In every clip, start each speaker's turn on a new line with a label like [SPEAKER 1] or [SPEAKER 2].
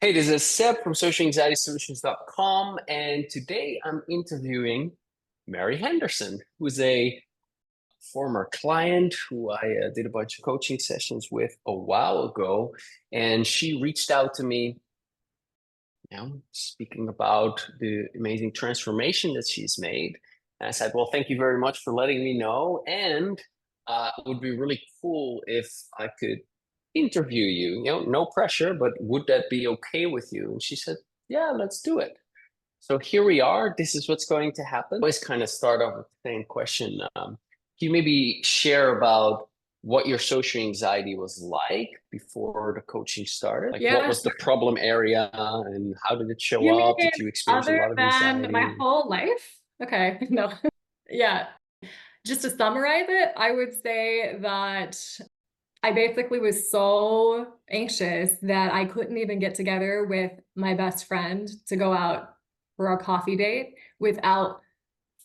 [SPEAKER 1] Hey, this is Seb from socialanxietysolutions.com, and today I'm interviewing Mary Henderson, who's a former client who I did a bunch of coaching sessions with a while ago, and she reached out to me, speaking about the amazing transformation that she's made. And I said, well, thank you very much for letting me know, and it would be really cool if I could interview you, no pressure, but would that be okay with you? And she said, yeah, let's do it. So here we are. This is what's going to happen. I always kind of start off with the same question. Can you maybe share about what your social anxiety was like before the coaching started? Like, what
[SPEAKER 2] Yeah,
[SPEAKER 1] was the
[SPEAKER 2] sure.
[SPEAKER 1] problem area and how did it show
[SPEAKER 2] You mean
[SPEAKER 1] up? Did you experience a
[SPEAKER 2] other
[SPEAKER 1] lot of
[SPEAKER 2] than my
[SPEAKER 1] anxiety?
[SPEAKER 2] whole life? Okay, no. Yeah, just to summarize it, I would say that I basically was so anxious that I couldn't even get together with my best friend to go out for a coffee date without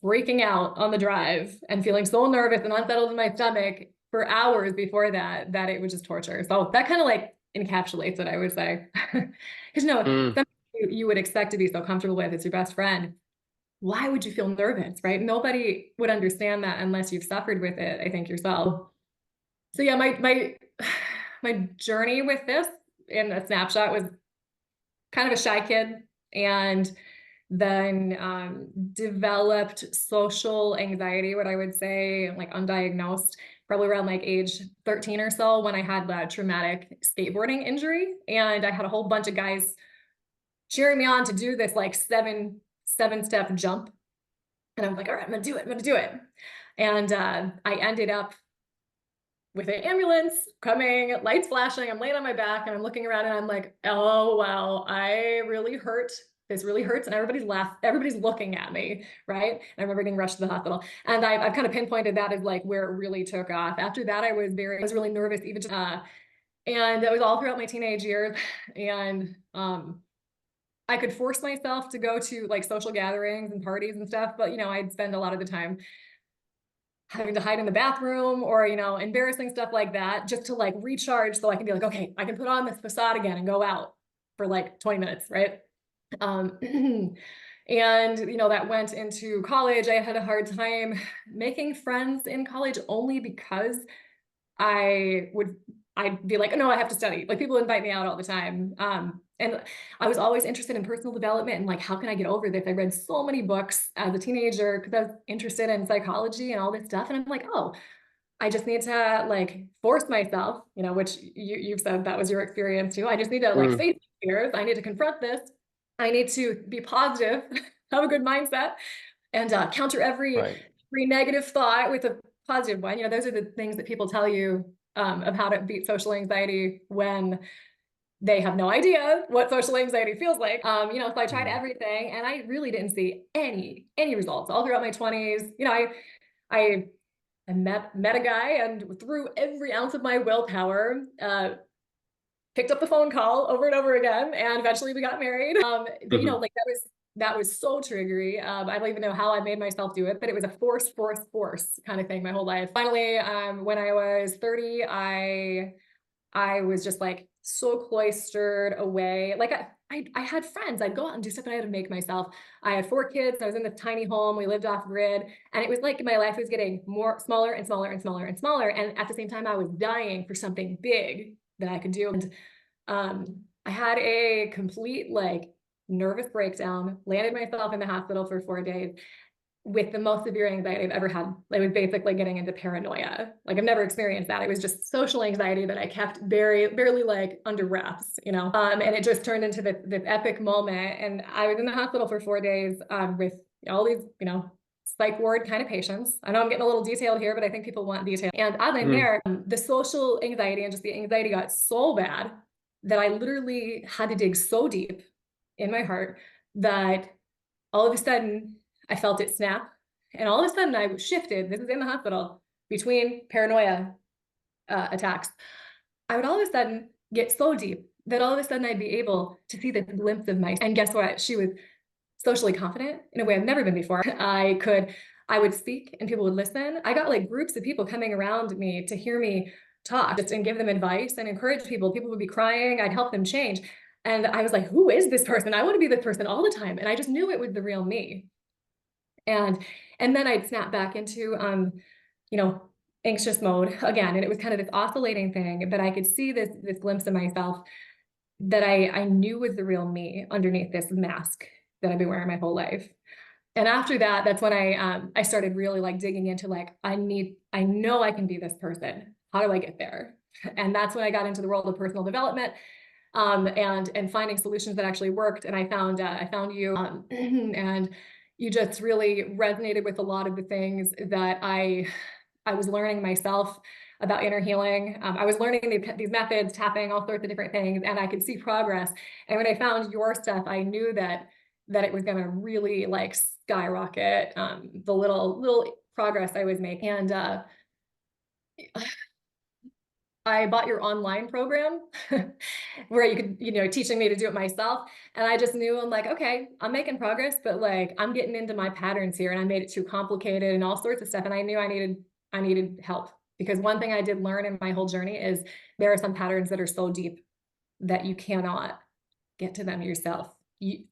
[SPEAKER 2] freaking out on the drive and feeling so nervous and unsettled in my stomach for hours before that it was just torture. So that kind of like encapsulates it, I would say. Because
[SPEAKER 1] Mm,
[SPEAKER 2] something you would expect to be so comfortable with, it's your best friend. Why would you feel nervous, right? Nobody would understand that unless you've suffered with it, I think yourself. So yeah, my my journey with this in a snapshot was kind of a shy kid, and then developed social anxiety, what I would say, like undiagnosed, probably around like age 13 or so, when I had that traumatic skateboarding injury. And I had a whole bunch of guys cheering me on to do this like seven step jump. And I was like, all right, I'm gonna do it. I'm gonna do it. And I ended up with an ambulance coming, lights flashing. I'm laying on my back and I'm looking around and I'm like, oh, wow, I really hurt. This really hurts. And everybody's looking at me, right? And I remember getting rushed to the hospital. And I've kind of pinpointed that as like where it really took off. After that, I was really nervous, even and that was all throughout my teenage years. And I could force myself to go to like social gatherings and parties and stuff, but I'd spend a lot of the time having to hide in the bathroom or embarrassing stuff like that, just to like recharge, so I can be like, okay, I can put on this facade again and go out for like 20 minutes, right? um and that went into college. I had a hard time making friends in college, only because I'd be like, no, I have to study. Like, people invite me out all the time. And I was always interested in personal development and like, how can I get over this? I read so many books as a teenager because I was interested in psychology and all this stuff. And I'm like, oh, I just need to like force myself, which you've said that was your experience too. I just need to like
[SPEAKER 1] mm,
[SPEAKER 2] face fears. I need to confront this. I need to be positive, have a good mindset, and counter
[SPEAKER 1] right.
[SPEAKER 2] every negative thought with a positive one. Those are the things that people tell you of how to beat social anxiety when they have no idea what social anxiety feels like. So I tried
[SPEAKER 1] Mm,
[SPEAKER 2] everything, and I really didn't see any results all throughout my 20s. I met a guy, and through every ounce of my willpower, picked up the phone call over and over again, and eventually we got married. But
[SPEAKER 1] mhm.
[SPEAKER 2] like that was so triggery. I don't even know how I made myself do it, but it was a force kind of thing my whole life. Finally, when I was 30, I was just like so cloistered away. Like I had friends. I'd go out and do stuff, and I had to make myself. I had 4 kids. I was in this tiny home. We lived off grid, and it was like my life was getting more smaller and smaller and smaller and smaller. And at the same time, I was dying for something big that I could do. And I had a complete like nervous breakdown. Landed myself in the hospital for 4 days with the most severe anxiety I've ever had. Like, it was basically getting into paranoia. Like, I've never experienced that. It was just social anxiety that I kept barely like under wraps. And it just turned into this epic moment. And I was in the hospital for 4 days with all these, psych ward kind of patients. I know I'm getting a little detailed here, but I think people want detail. And as I'm
[SPEAKER 1] Mm,
[SPEAKER 2] there, the social anxiety and just the anxiety got so bad that I literally had to dig so deep in my heart that all of a sudden I felt it snap. And all of a sudden I shifted, this is in the hospital, between paranoia attacks. I would all of a sudden get so deep that all of a sudden I'd be able to see the glimpse of my, and guess what? She was socially confident in a way I've never been before. I would speak and people would listen. I got like groups of people coming around me to hear me talk just and give them advice and encourage people. People would be crying. I'd help them change. And I was like, who is this person? I want to be this person all the time. And I just knew it was the real me. And then I'd snap back into you know, anxious mode again. And it was kind of this oscillating thing, but I could see this glimpse of myself that I knew was the real me underneath this mask that I've been wearing my whole life. And after that, that's when I started really like digging into like, I know I can be this person. How do I get there? And that's when I got into the world of personal development, and finding solutions that actually worked. And I found you, and you just really resonated with a lot of the things that I was learning myself about inner healing. I was learning these methods, tapping, all sorts of different things, and I could see progress. And when I found your stuff, I knew that it was going to really like skyrocket the little progress I was making. And I bought your online program where you could, teaching me to do it myself. And I just knew, I'm like, okay, I'm making progress, but like I'm getting into my patterns here, and I made it too complicated and all sorts of stuff. And I knew I needed help, because one thing I did learn in my whole journey is there are some patterns that are so deep that you cannot get to them yourself. You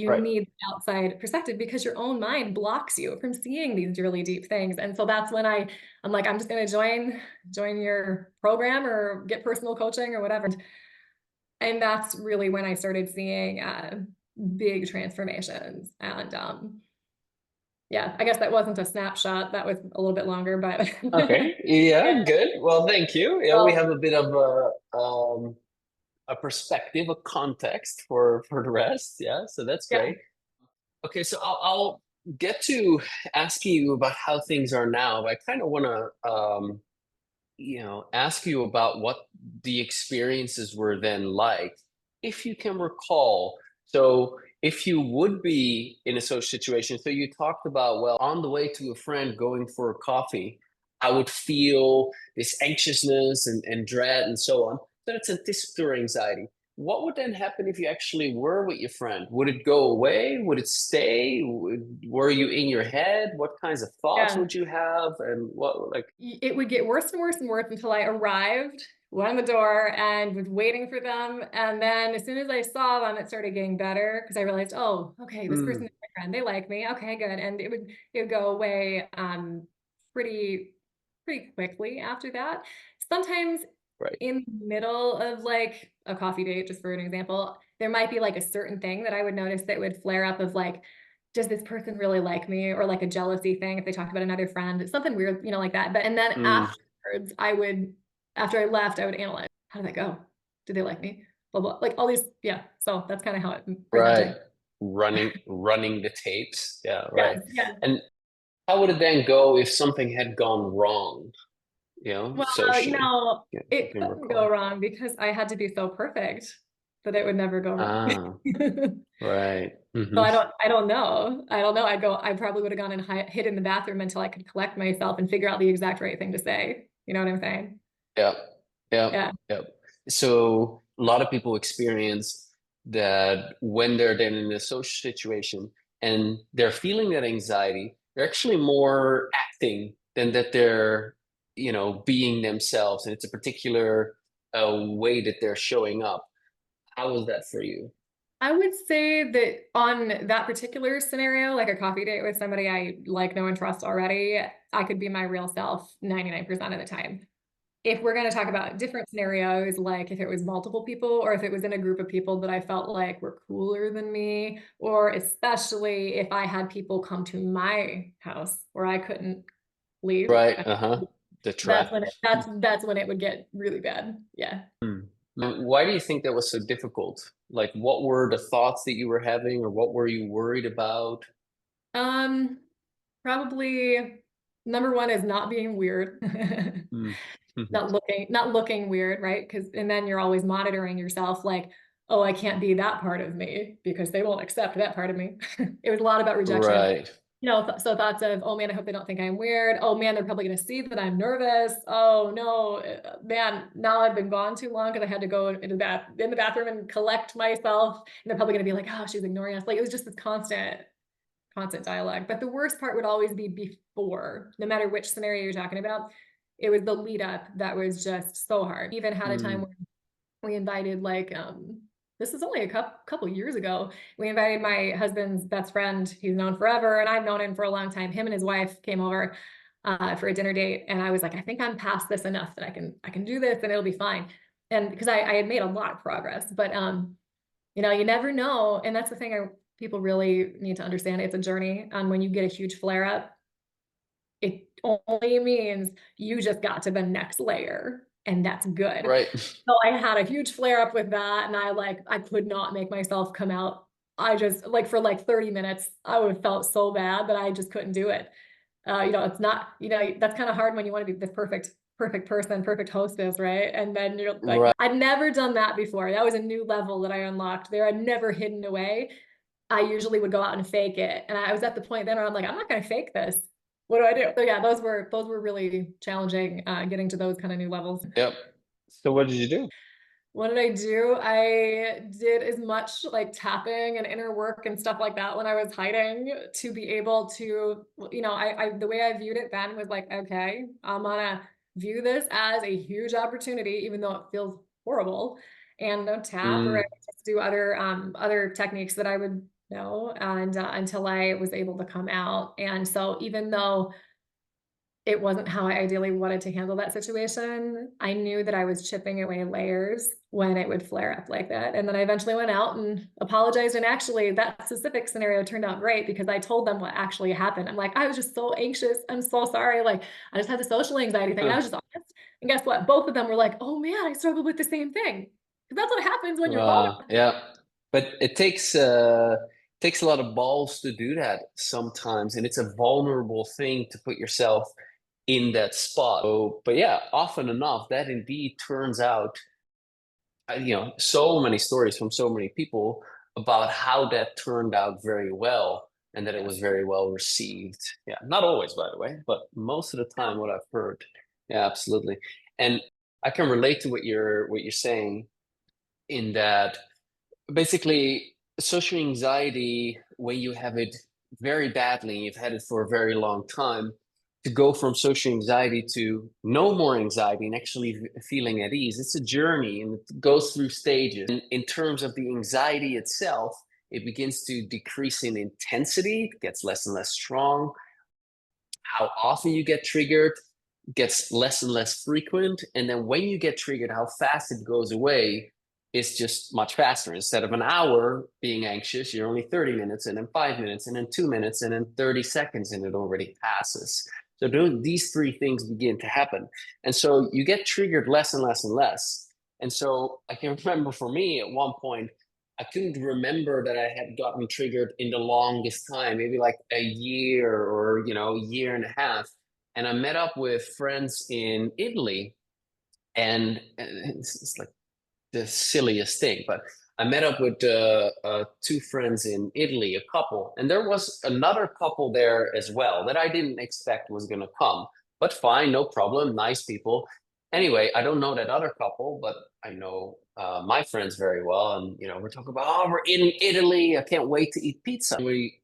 [SPEAKER 1] Right.
[SPEAKER 2] need outside perspective, because your own mind blocks you from seeing these really deep things. And so that's when I'm like, I'm just going to join your program or get personal coaching or whatever. And that's really when I started seeing big transformations. And yeah, I guess that wasn't a snapshot. That was a little bit longer, but
[SPEAKER 1] Okay. Yeah,
[SPEAKER 2] yeah.
[SPEAKER 1] good. Well, thank you. Yeah, we
[SPEAKER 2] Well,
[SPEAKER 1] have a bit of a perspective, a context for the rest. Yeah, so that's
[SPEAKER 2] yeah,
[SPEAKER 1] great. Okay, so I'll get to asking you about how things are now, but I kind of want to ask you about what the experiences were then like, if you can recall. So, if you would be in a social situation, so you talked about, well, on the way to a friend going for a coffee, I would feel this anxiousness and dread and so on. So, it's anticipatory anxiety. What would then happen if you actually were with your friend? Would it go away? Would it stay? Were you in your head? What kinds of thoughts
[SPEAKER 2] yeah.
[SPEAKER 1] would you have? And what, like,
[SPEAKER 2] It would get worse and worse and worse until I arrived, went on the door, and was waiting for them. And then as soon as I saw them, it started getting better, because I realized, oh, okay, this person
[SPEAKER 1] mm,
[SPEAKER 2] is my friend. They like me. Okay, good. And it would go away pretty quickly after that. Sometimes
[SPEAKER 1] right.
[SPEAKER 2] in the middle of like a coffee date, just for an example, there might be like a certain thing that I would notice that would flare up of like, does this person really like me? Or like a jealousy thing if they talked about another friend. It's something weird, like that. But and then
[SPEAKER 1] Mm,
[SPEAKER 2] afterwards, after I left, I would analyze, how did that go? Did they like me? Blah blah. Like all these, yeah. So that's kind of how it
[SPEAKER 1] right.
[SPEAKER 2] presented.
[SPEAKER 1] Running the tapes. Yeah, right.
[SPEAKER 2] Yes, yes.
[SPEAKER 1] And how would it then go if something had gone wrong,
[SPEAKER 2] Well,
[SPEAKER 1] socially? Yeah, if you
[SPEAKER 2] it
[SPEAKER 1] can
[SPEAKER 2] couldn't go
[SPEAKER 1] recall.
[SPEAKER 2] wrong because I had to be so perfect that it would never go wrong.
[SPEAKER 1] Ah, right.
[SPEAKER 2] So
[SPEAKER 1] Hmm.
[SPEAKER 2] I don't know. I don't know. I probably would have gone and hid in the bathroom until I could collect myself and figure out the exact right thing to say. You know what I'm saying?
[SPEAKER 1] Yep. Yep.
[SPEAKER 2] Yeah.
[SPEAKER 1] Yep. So a lot of people experience that when they're then in a social situation and they're feeling that anxiety, they're actually more acting than that they're, being themselves. And it's a particular way that they're showing up. How was that for you?
[SPEAKER 2] I would say that on that particular scenario, like a coffee date with somebody I like, know, and trust already, I could be my real self 99% of the time. If we're going to talk about different scenarios, like if it was multiple people or if it was in a group of people that I felt like were cooler than me, or especially if I had people come to my house where I couldn't leave,
[SPEAKER 1] Right. Uh-huh. The
[SPEAKER 2] that's
[SPEAKER 1] trap.
[SPEAKER 2] when that's when it would get really bad. Yeah.
[SPEAKER 1] Hmm. Why do you think that was so difficult? Like, what were the thoughts that you were having, or what were you worried about?
[SPEAKER 2] Um, Probably number one is not being weird.
[SPEAKER 1] Mm. Mhm.
[SPEAKER 2] Not looking weird, right? Because and then you're always monitoring yourself like, oh, I can't be that part of me because they won't accept that part of me. It was a lot about rejection.
[SPEAKER 1] Right.
[SPEAKER 2] So thoughts of, oh man, I hope they don't think I'm weird. Oh man, they're probably going to see that I'm nervous. Oh no, man, now I've been gone too long because I had to go in the bathroom and collect myself. And they're probably going to be like, oh, she's ignoring us. Like it was just this constant dialogue. But the worst part would always be before, no matter which scenario you're talking about. It was the lead up that was just so hard. Even had a time
[SPEAKER 1] Mm.
[SPEAKER 2] where we invited like this is only a couple years ago. We invited my husband's best friend. He's known forever, and I've known him for a long time. Him and his wife came over for a dinner date, and I was like, I think I'm past this enough that I can do this and it'll be fine. And because I had made a lot of progress, but you know, you never know, and that's the thing people really need to understand. It's a journey, and when you get a huge flare up, it only means you just got to the next layer, and that's good.
[SPEAKER 1] Right.
[SPEAKER 2] So I had a huge flare up with that, and I could not make myself come out. I just like for like 30 minutes, I would have felt so bad that I just couldn't do it. You know, it's not, you know, that's kind of hard when you want to be the perfect person, perfect hostess, right? And then you're like,
[SPEAKER 1] Right.
[SPEAKER 2] I'd never done that before. That was a new level that I unlocked there. I'd never hidden away. I usually would go out and fake it. And I was at the point then where I'm like, I'm not going to fake this. What do I do? So yeah, those were really challenging, getting to those kind of new levels.
[SPEAKER 1] Yep. So what did you do?
[SPEAKER 2] What did I do? I did as much like tapping and inner work and stuff like that when I was hiding to be able to, you know, the way I viewed it then was like, okay, I'm gonna view this as a huge opportunity, even though it feels horrible, and no tap or I
[SPEAKER 1] Mm,
[SPEAKER 2] would just do other techniques that I would know and until I was able to come out. And so even though it wasn't how I ideally wanted to handle that situation, I knew that I was chipping away layers when it would flare up like that. And then I eventually went out and apologized. And actually, that specific scenario turned out great because I told them what actually happened. I'm like, I was just so anxious. I'm so sorry. Like, I just had the social anxiety thing. And I was just honest. And guess what? Both of them were like, oh man, I struggled with the same thing. Because that's what happens when you're vulnerable.
[SPEAKER 1] yeah. But it takes a lot of balls to do that sometimes, and it's a vulnerable thing to put yourself in that spot. So, but yeah, often enough, that indeed turns out, so many stories from so many people about how that turned out very well and that it was
[SPEAKER 2] Yes.
[SPEAKER 1] very well received. Yeah, not always, by the way, but most of the time,
[SPEAKER 2] No.
[SPEAKER 1] what I've heard. Yeah, absolutely. And I can relate to what you're saying in that basically social anxiety, when you have it very badly, you've had it for a very long time, to go from social anxiety to no more anxiety and actually feeling at ease, it's a journey and it goes through stages. And in terms of the anxiety itself, it begins to decrease in intensity, it gets less and less strong. How often you get triggered gets less and less frequent. And then when you get triggered, how fast it goes away is just much faster. Instead of an hour being anxious, you're only 30 minutes, and then 5 minutes, and then 2 minutes, and then 30 seconds, and it already passes. So these three things begin to happen. And so you get triggered less and less and less. And so I can remember for me at one point, I couldn't remember that I had gotten triggered in the longest time, maybe like a year or, a year and a half. And I met up with friends in Italy, and it's like the silliest thing, but I met up with two friends in Italy, a couple, and there was another couple there as well that I didn't expect was going to come. But fine, no problem, nice people. Anyway, I don't know that other couple, but I know my friends very well, and we're talking about, oh, we're in Italy, I can't wait to eat pizza. We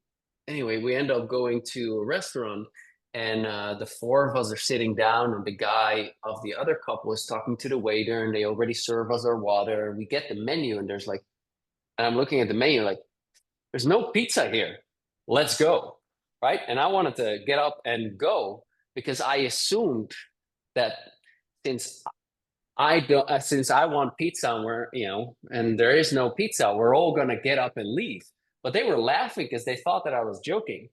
[SPEAKER 1] end up going to a restaurant, and the four of us are sitting down, and the guy of the other couple is talking to the waiter, and they already serve us our water. We get the menu, and and I'm looking at the menu like, there's no pizza here. Let's go. Right. And I wanted to get up and go because I assumed that since since I want pizza and and there is no pizza, we're all going to get up and leave. But they were laughing because they thought that I was joking.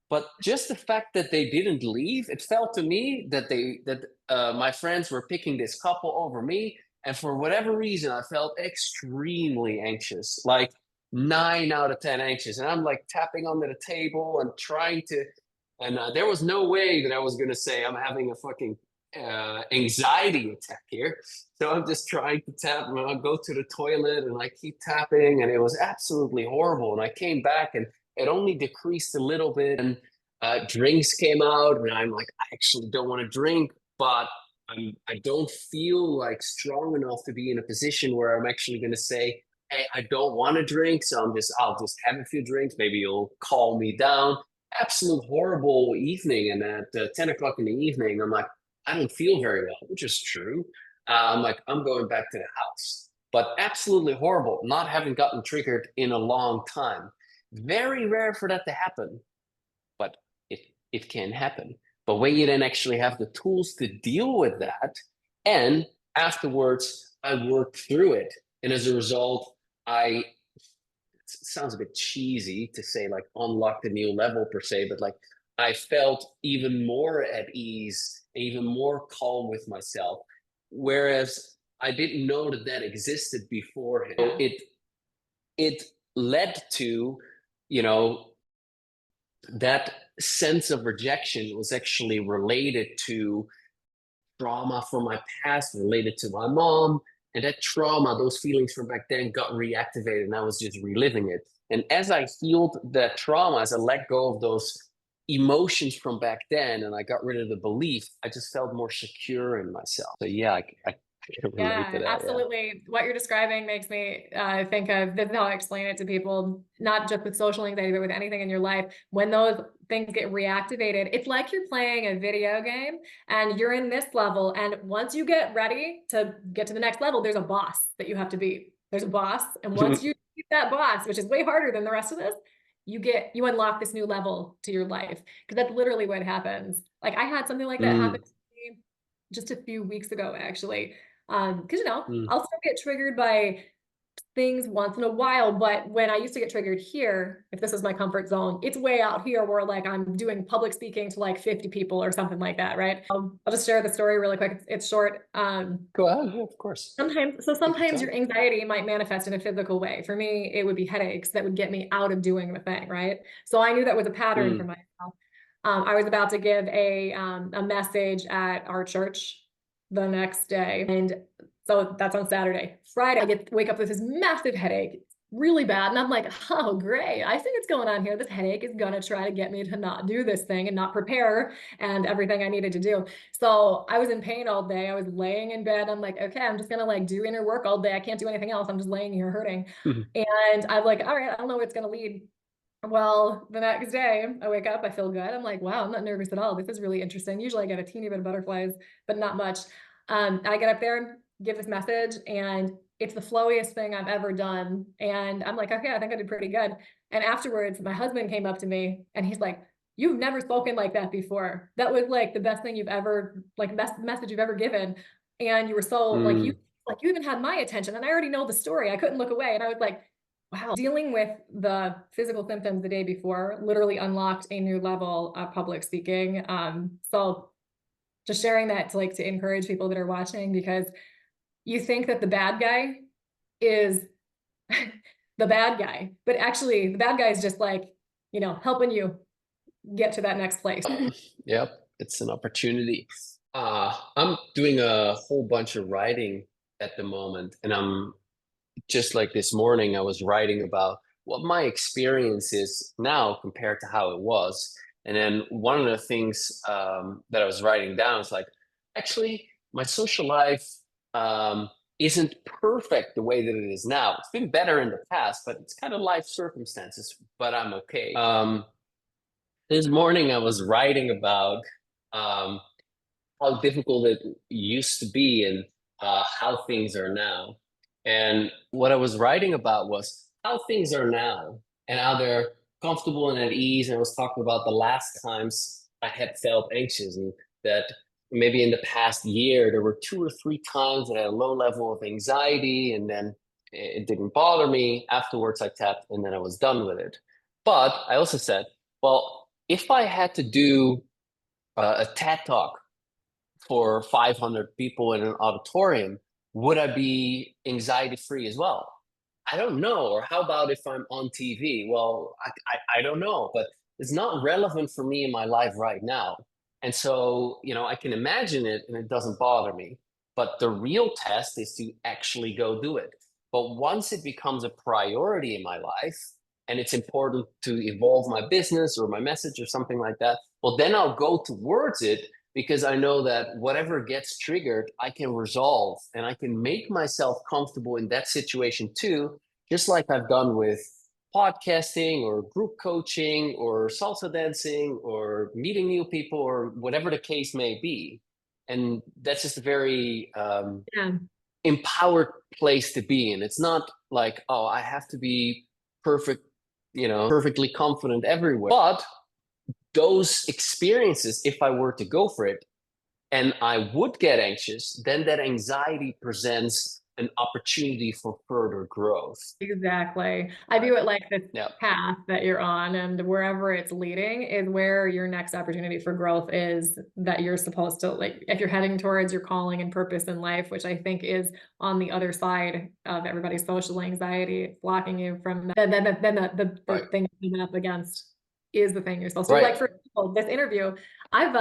[SPEAKER 1] But just the fact that they didn't leave, it felt to me that my friends were picking this couple over me. And for whatever reason, I felt extremely anxious, like 9 out of 10 anxious. And I'm like tapping under the table and trying to, and there was no way that I was going to say I'm having a fucking anxiety attack here. So I'm just trying to tap, and I'll go to the toilet and I keep tapping, and it was absolutely horrible. And I came back and it only decreased a little bit, and drinks came out, and I'm like, I actually don't want to drink, but I don't feel like strong enough to be in a position where I'm actually going to say, hey, I don't want to drink, so I'll just have a few drinks. Maybe you'll calm me down. Absolute horrible evening, and at 10 o'clock in the evening, I'm like, I don't feel very well, which is true. I'm like, I'm going back to the house. but absolutely horrible, not having gotten triggered in a long time. Very rare for that to happen, but it can happen. But when you then actually have the tools to deal with that, and afterwards I worked through it, and as a result, it sounds a bit cheesy to say like unlocked a new level per se, but like I felt even more at ease, even more calm with myself, whereas I didn't know that that existed beforehand. So it led to, you know, that sense of rejection was actually related to trauma from my past, related to my mom. And that trauma, those feelings from back then got reactivated, and I was just reliving it. And as I healed that trauma, as I let go of those emotions from back then and I got rid of the belief, I just felt more secure in myself. So yeah, I can relate to
[SPEAKER 2] Yeah,
[SPEAKER 1] that.
[SPEAKER 2] absolutely. What you're describing makes me think of, this is how I explain it to people, not just with social anxiety, but with anything in your life. When those things get reactivated, it's like you're playing a video game and you're in this level. And once you get ready to get to the next level, there's a boss that you have to beat. There's a boss. And
[SPEAKER 1] Yeah.
[SPEAKER 2] once you beat that boss, which is way harder than the rest of this, you unlock this new level to your life. Because that's literally what happens. Like I had something like that happen to me just a few weeks ago, actually. Because I'll still get triggered by things once in a while, but when I used to get triggered here, if this is my comfort zone, it's way out here where like I'm doing public speaking to like 50 people or something like that, right? I'll just share the story really quick. It's short.
[SPEAKER 1] Go ahead. Yeah, of course.
[SPEAKER 2] Sometimes your anxiety might manifest in a physical way. For me, it would be headaches that would get me out of doing the thing, right? So I knew that was a pattern for myself. I was about to give a message at our church the next day, and so that's on Saturday. Friday, I wake up with this massive headache, really bad, and I'm like, oh great, I see what's going on here. This headache is gonna try to get me to not do this thing and not prepare and everything I needed to do. So I was in pain all day. I was laying in bed. I'm like, okay, I'm just gonna like do inner work all day. I can't do anything else. I'm just laying here hurting. And I'm like, all right, I don't know where it's gonna lead. Well, the next day I wake up, I feel good. I'm like, wow, I'm not nervous at all. This is really interesting. Usually I get a teeny bit of butterflies, but not much. I get up there, give this message, and it's the flowiest thing I've ever done. And I'm like, okay, I think I did pretty good. And afterwards, my husband came up to me and he's like, you've never spoken like that before. That was like the best thing you've ever, like best message you've ever given. And you were so like you even had my attention, and I already know the story. I couldn't look away. And I was like, wow, dealing with the physical symptoms the day before literally unlocked a new level of public speaking. So just sharing that to encourage people that are watching, because you think that the bad guy is the bad guy, but actually the bad guy is just like, helping you get to that next place.
[SPEAKER 1] Yep, it's an opportunity. I'm doing a whole bunch of writing at the moment, and I'm just like this morning, I was writing about what my experience is now compared to how it was. And then one of the things that I was writing down is like, actually, my social life isn't perfect the way that it is now. It's been better in the past, but it's kind of life circumstances, but I'm okay. This morning, I was writing about how difficult it used to be and how things are now. And what I was writing about was how things are now and how they're comfortable and at ease. And I was talking about the last times I had felt anxious, and that maybe in the past year, there were 2 or 3 times that I had a low level of anxiety, and then it didn't bother me. Afterwards, I tapped and then I was done with it. But I also said, well, if I had to do a TED talk for 500 people in an auditorium, would I be anxiety free as well? I don't know. Or how about if I'm on TV? Well, I don't know, but it's not relevant for me in my life right now. And so, I can imagine it and it doesn't bother me. But the real test is to actually go do it. But once it becomes a priority in my life and it's important to evolve my business or my message or something like that, well, then I'll go towards it, because I know that whatever gets triggered, I can resolve and I can make myself comfortable in that situation too, just like I've done with podcasting or group coaching or salsa dancing or meeting new people or whatever the case may be. And that's just a very
[SPEAKER 2] Yeah.
[SPEAKER 1] empowered place to be in. It's not like, oh, I have to be perfect, perfectly confident everywhere. But those experiences, if I were to go for it and I would get anxious, then that anxiety presents an opportunity for further growth.
[SPEAKER 2] Exactly. I view it like this
[SPEAKER 1] Yeah.
[SPEAKER 2] path that you're on, and wherever it's leading is where your next opportunity for growth is, that you're supposed to, like, if you're heading towards your calling and purpose in life, which I think is on the other side of everybody's social anxiety, blocking you from that, then the
[SPEAKER 1] Right.
[SPEAKER 2] thing you're up against is the thing you're supposed to do.
[SPEAKER 1] Right.
[SPEAKER 2] Like, for example, this interview, I've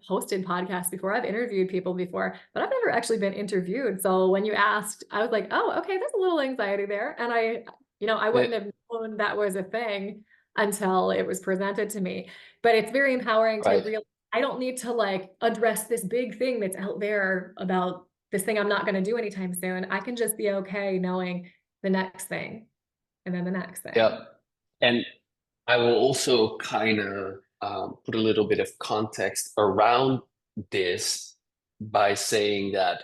[SPEAKER 2] hosted podcasts before, I've interviewed people before, but I've never actually been interviewed. So when you asked, I was like, oh, okay, there's a little anxiety there. And I wouldn't have known that was a thing until it was presented to me. But it's very empowering to
[SPEAKER 1] Right.
[SPEAKER 2] realize I don't need to like address this big thing that's out there about this thing I'm not going to do anytime soon. I can just be okay knowing the next thing and then the next thing.
[SPEAKER 1] Yeah. And I will also kind of put a little bit of context around this by saying that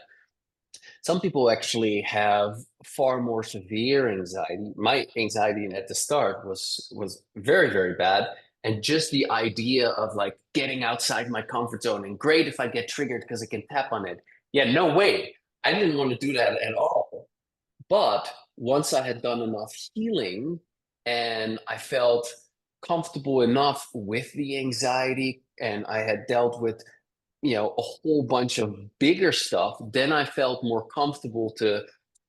[SPEAKER 1] some people actually have far more severe anxiety. My anxiety at the start was very, very bad. And just the idea of like getting outside my comfort zone, and great if I get triggered because I can tap on it. Yeah, no way. I didn't want to do that at all. But once I had done enough healing and I felt comfortable enough with the anxiety and I had dealt with, a whole bunch of bigger stuff, then I felt more comfortable to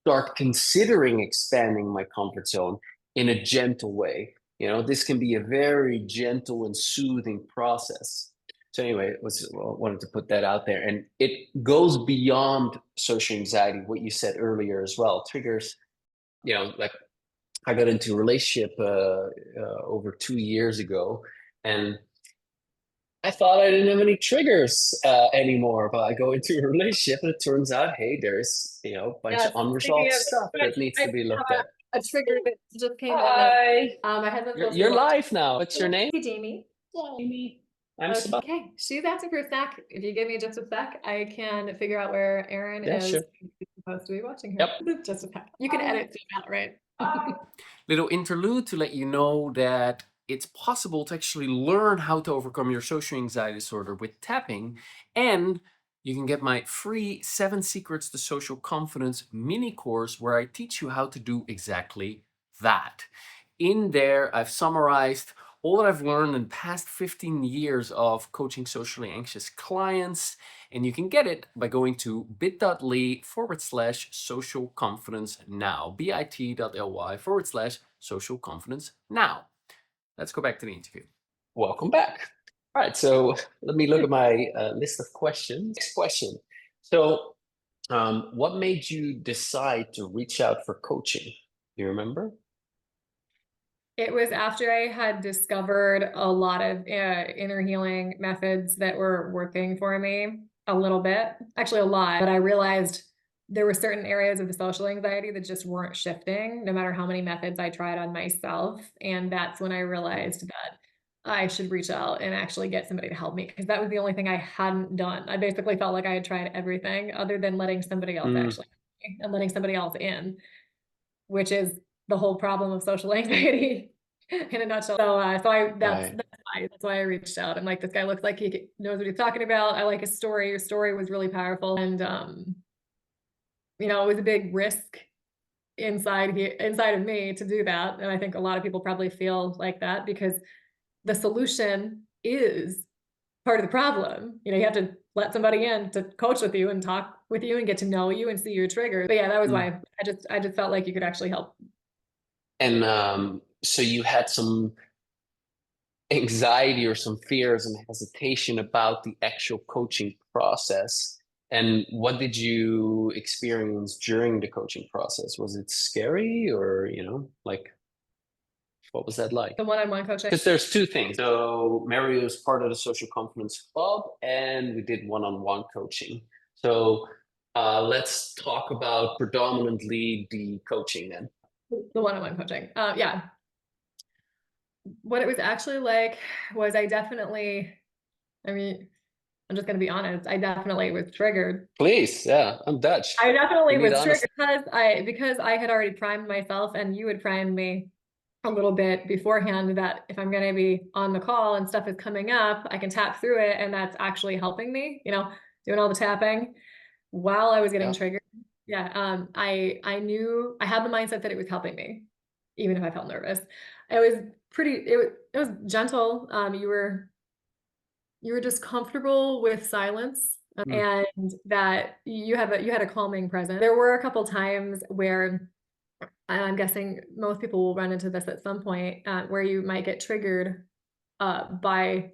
[SPEAKER 1] start considering expanding my comfort zone in a gentle way. This can be a very gentle and soothing process. So anyway, wanted to put that out there, and it goes beyond social anxiety. What you said earlier as well triggers. Like I got into a relationship over 2 years ago, and I thought I didn't have any triggers anymore, but I go into a relationship and it turns out, hey, there's a bunch of
[SPEAKER 2] Yes, speaking
[SPEAKER 1] unresolved
[SPEAKER 2] of,
[SPEAKER 1] stuff that needs
[SPEAKER 2] I
[SPEAKER 1] to be looked
[SPEAKER 2] have
[SPEAKER 1] at.
[SPEAKER 2] a trigger that just came in.
[SPEAKER 1] Hi,
[SPEAKER 2] My husband's supposed to be
[SPEAKER 1] you're
[SPEAKER 2] watching.
[SPEAKER 1] live now. What's your name?
[SPEAKER 2] Hey, Jamie.
[SPEAKER 1] Jamie. I'm Sebastian.
[SPEAKER 2] Okay, she's asking for a snack. If you give me just a sec, I can figure out where Aaron
[SPEAKER 1] Yeah,
[SPEAKER 2] is
[SPEAKER 1] sure.
[SPEAKER 2] supposed to be watching her.
[SPEAKER 1] Yep.
[SPEAKER 2] Just a sec. You can edit it out, right?
[SPEAKER 3] Little interlude to let you know that it's possible to actually learn how to overcome your social anxiety disorder with tapping, and you can get my free 7 Secrets to Social Confidence mini course where I teach you how to do exactly that. In there, I've summarized all that I've learned in the past 15 years of coaching socially anxious clients, and you can get it by going to bit.ly/social confidence now, bit.ly/social confidence now. Let's go back to the interview.
[SPEAKER 1] Welcome back. All right, so let me look at my list of questions. Next question. So, what made you decide to reach out for coaching? Do you remember?
[SPEAKER 2] It was after I had discovered a lot of inner healing methods that were working for me a little bit, actually a lot, but I realized there were certain areas of the social anxiety that just weren't shifting, no matter how many methods I tried on myself. And that's when I realized that I should reach out and actually get somebody to help me, because that was the only thing I hadn't done. I basically felt like I had tried everything other than letting somebody else actually help me and letting somebody else in, which is the whole problem of social anxiety in a nutshell. So that's why I reached out. I'm like, this guy looks like he knows what he's talking about. I like his story. Your story was really powerful, and it was a big risk inside of me to do that. And I think a lot of people probably feel like that because the solution is part of the problem. You have to let somebody in to coach with you and talk with you and get to know you and see your triggers. But yeah, that was why I just felt like you could actually help.
[SPEAKER 1] And so you had some anxiety or some fears and hesitation about the actual coaching process. And what did you experience during the coaching process? Was it scary or, like, what was that like?
[SPEAKER 2] The one-on-one coaching.
[SPEAKER 1] Because there's two things. So Mary was part of the Social Confidence Club and we did one-on-one coaching. So let's talk about predominantly the coaching then.
[SPEAKER 2] The one-on-one coaching. Yeah. What it was actually like was I mean, I'm just going to be honest. I definitely was triggered.
[SPEAKER 1] Please, yeah, I'm Dutch.
[SPEAKER 2] I definitely
[SPEAKER 1] We need
[SPEAKER 2] was
[SPEAKER 1] honesty.
[SPEAKER 2] triggered because I had already primed myself, and you had primed me a little bit beforehand that if I'm going to be on the call and stuff is coming up, I can tap through it, and that's actually helping me, doing all the tapping while I was getting
[SPEAKER 1] Yeah.
[SPEAKER 2] triggered. Yeah, I knew I had the mindset that it was helping me, even if I felt nervous. It was gentle. You were just comfortable with silence, and that you had a calming presence. There were a couple times where, and I'm guessing most people will run into this at some point, where you might get triggered by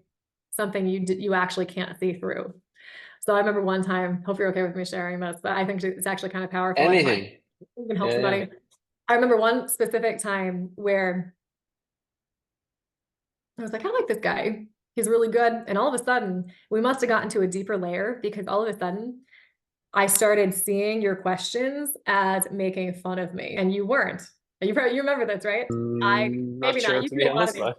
[SPEAKER 2] something you actually can't see through. So I remember one time, hope you're okay with me sharing this, but I think it's actually kind of powerful.
[SPEAKER 1] Anything.
[SPEAKER 2] You can help
[SPEAKER 1] Yeah,
[SPEAKER 2] somebody.
[SPEAKER 1] yeah.
[SPEAKER 2] I remember one specific time where I was like, I like this guy. He's really good. And all of a sudden, we must have gotten to a deeper layer, because all of a sudden, I started seeing your questions as making fun of me, and you weren't. And you remember this, right?
[SPEAKER 1] Not
[SPEAKER 2] Maybe not.
[SPEAKER 1] sure,
[SPEAKER 2] You
[SPEAKER 1] to
[SPEAKER 2] do
[SPEAKER 1] be
[SPEAKER 2] a lot of
[SPEAKER 1] honest,
[SPEAKER 2] these.
[SPEAKER 1] but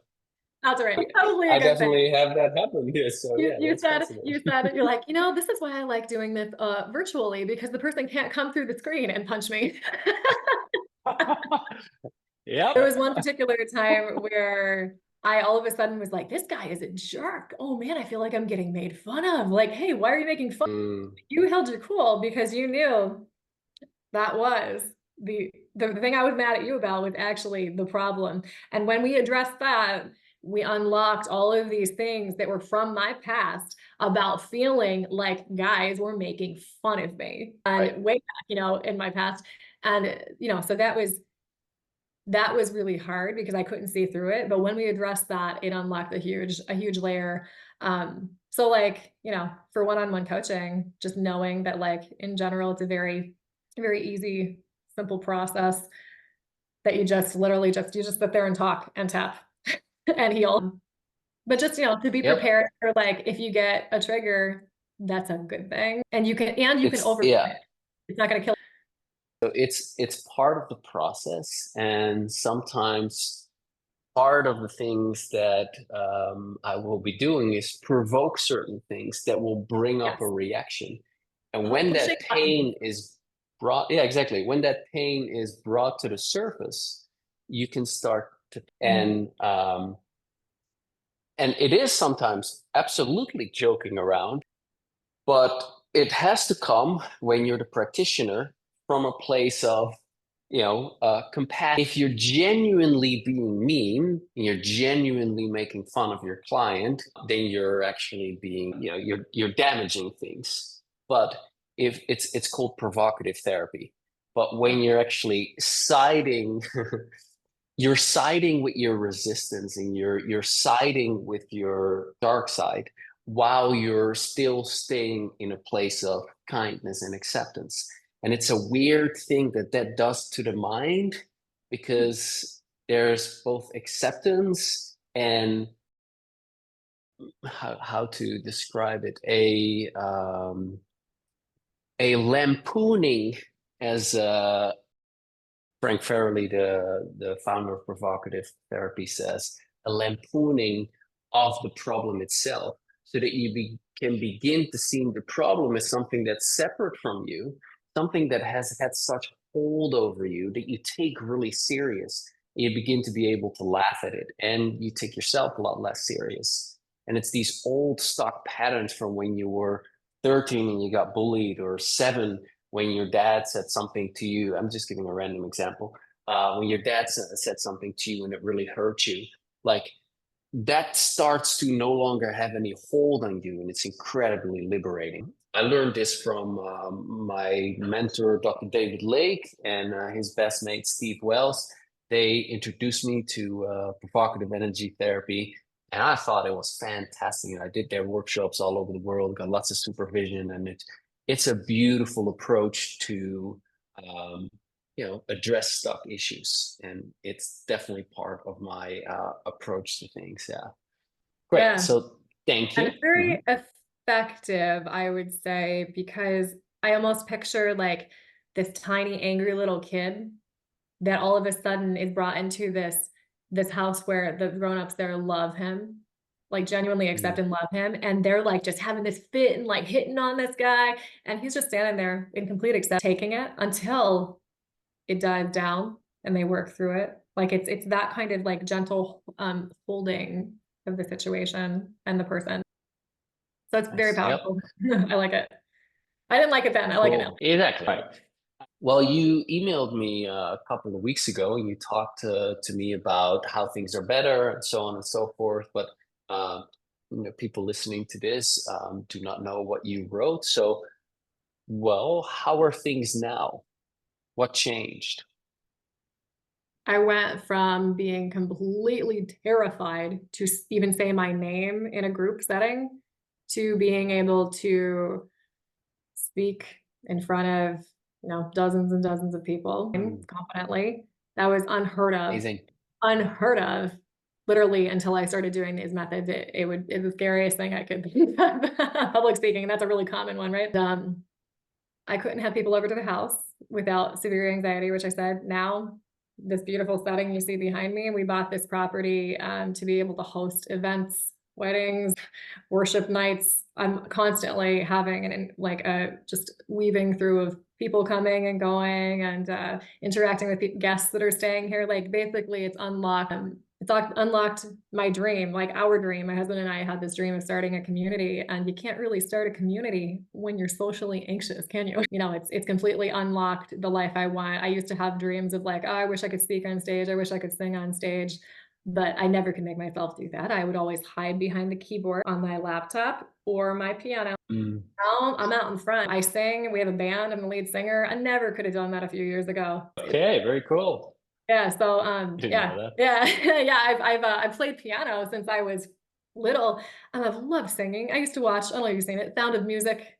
[SPEAKER 2] That's all right. Probably a
[SPEAKER 1] I
[SPEAKER 2] good thing.
[SPEAKER 1] definitely have that happen here. So
[SPEAKER 2] You,
[SPEAKER 1] yeah,
[SPEAKER 2] you
[SPEAKER 1] that's
[SPEAKER 2] said
[SPEAKER 1] possible.
[SPEAKER 2] you said you're like, this is why I like doing this virtually, because the person can't come through the screen and punch me.
[SPEAKER 1] Yep.
[SPEAKER 2] There was one particular time where I all of a sudden was like, this guy is a jerk. Oh man, I feel like I'm getting made fun of. Like, hey, why are you making fun? You held your cool because you knew that was the thing I was mad at you about was actually the problem. And when we addressed that, we unlocked all of these things that were from my past about feeling like guys were making fun of me, and
[SPEAKER 1] Right.
[SPEAKER 2] way back, in my past. And, so that was really hard because I couldn't see through it. But when we addressed that, it unlocked a huge layer. So like, for one-on-one coaching, just knowing that like in general, it's a very, very easy, simple process that you just literally you just sit there and talk and tap and heal. But just, to be
[SPEAKER 1] Yep.
[SPEAKER 2] prepared for like, if you get a trigger, that's a good thing. And you can overcome it. It's not going to kill.
[SPEAKER 1] So it's part of the process, and sometimes part of the things that I will be doing is provoke certain things that will bring up a reaction. And when that pain is brought, yeah, exactly. When that pain is brought to the surface, you can start to, and it is sometimes absolutely joking around, but it has to come when you're the practitioner from a place of compassion. If you're genuinely being mean and you're genuinely making fun of your client, then you're actually being, you're damaging things. But if it's called provocative therapy. But when you're actually siding you're siding with your resistance, and you're siding with your dark side while you're still staying in a place of kindness and acceptance. And it's a weird thing that does to the mind, because there's both acceptance and how to describe it, a lampooning, as Frank Farrelly, the founder of Provocative Therapy, says, a lampooning of the problem itself, so that you can begin to see the problem as something that's separate from you, something that has had such hold over you that you take really serious. You begin to be able to laugh at it, and you take yourself a lot less serious. And it's these old stock patterns from when you were 13 and you got bullied, or 7 when your dad said something to you. I'm just giving a random example. When your dad said something to you and it really hurt you, like that starts to no longer have any hold on you, and it's incredibly liberating. I learned this from my mentor, Dr. David Lake, and his best mate, Steve Wells. They introduced me to provocative energy therapy, and I thought it was fantastic. And I did their workshops all over the world, got lots of supervision, and it's a beautiful approach to address stuck issues, and it's definitely part of my approach to things. Yeah, great.
[SPEAKER 2] Yeah.
[SPEAKER 1] So thank you.
[SPEAKER 2] And it's very effective, I would say, because I almost picture like this tiny angry little kid that all of a sudden is brought into this house where the grown-ups there love him. like genuinely accept and love him. And they're like just having this fit and like hitting on this guy. And he's just standing there in complete accept, taking it until it dies down and they work through it. Like it's that kind of like gentle holding of the situation and the person. So it's very
[SPEAKER 1] Nice. Yep.
[SPEAKER 2] powerful. I like it. I didn't like it then. I like it now.
[SPEAKER 1] Cool. Exactly. Right. Well, you emailed me a couple of weeks ago and you talked to me about how things are better and so on and so forth. But people listening to this do not know what you wrote. So, well, how are things now? What changed?
[SPEAKER 2] I went from being completely terrified to even say my name in a group setting to being able to speak in front of, dozens and dozens of people confidently. That was
[SPEAKER 1] Amazing.
[SPEAKER 2] unheard of, literally until I started doing these methods. It was the scariest thing I could think of. Public speaking, that's a really common one, right? I couldn't have people over to the house without severe anxiety, which I said. Now, this beautiful setting you see behind me, we bought this property to be able to host events, weddings, worship nights. I'm constantly having just weaving through of people coming and going and interacting with guests that are staying here. Like basically it's unlocked my dream, like our dream. My husband and I had this dream of starting a community, and you can't really start a community when you're socially anxious, can you? It's completely unlocked the life I want. I used to have dreams of like, oh, I wish I could speak on stage. I wish I could sing on stage. But I never could make myself do that. I would always hide behind the keyboard on my laptop or my piano. Now I'm out in front. I sing. We have a band. I'm the lead singer. I never could have done that a few years ago.
[SPEAKER 1] Okay, very cool.
[SPEAKER 2] Yeah. So
[SPEAKER 1] Didn't
[SPEAKER 2] yeah,
[SPEAKER 1] know that.
[SPEAKER 2] yeah, yeah. I've played piano since I was little, and I've loved singing. I used to watch. I don't know if you've seen it, Sound of Music.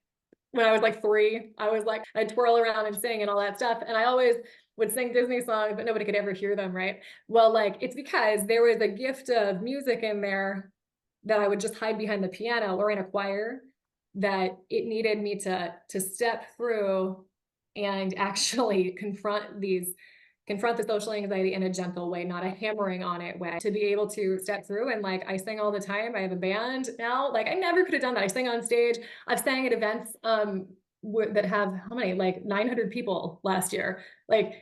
[SPEAKER 2] When I was like 3, I was like, I'd twirl around and sing and all that stuff. And I always would sing Disney songs, but nobody could ever hear them, right? Well, like it's because there was a gift of music in there that I would just hide behind the piano or in a choir, that it needed me to step through and actually confront the social anxiety in a gentle way, not a hammering on it way, to be able to step through. And like I sing all the time. I have a band now. Like I never could have done that. I sing on stage. I've sang at events that have how many, like 900 people last year, like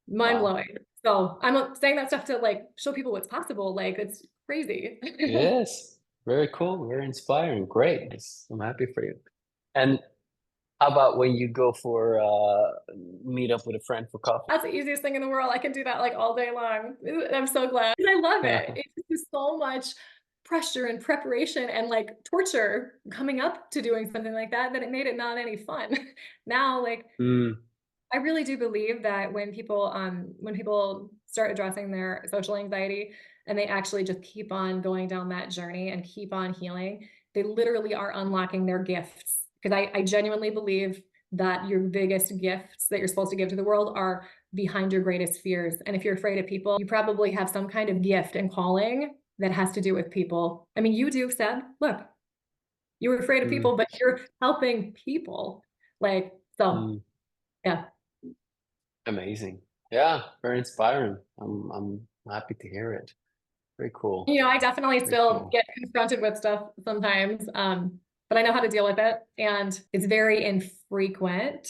[SPEAKER 2] mind blowing. So I'm saying that stuff to like show people what's possible. Like it's crazy.
[SPEAKER 1] Yes, very cool, very inspiring. Great. I'm happy for you. And how about when you go for meet up with a friend for coffee?
[SPEAKER 2] That's the easiest thing in the world. I can do that like all day long. I'm so glad. I love it. It's just so much pressure and preparation and like torture coming up to doing something like that it made it not any fun. Now, like I really do believe that when people start addressing their social anxiety and they actually just keep on going down that journey and keep on healing, they literally are unlocking their gifts. Because I genuinely believe that your biggest gifts that you're supposed to give to the world are behind your greatest fears. And if you're afraid of people, you probably have some kind of gift and calling that has to do with people. I mean, you do, Seb. Look, you were afraid of people, but you're helping people. Like, so yeah.
[SPEAKER 1] Amazing. Yeah, very inspiring. I'm happy to hear it. Very cool.
[SPEAKER 2] I definitely still get confronted with stuff sometimes. But I know how to deal with it, and it's very infrequent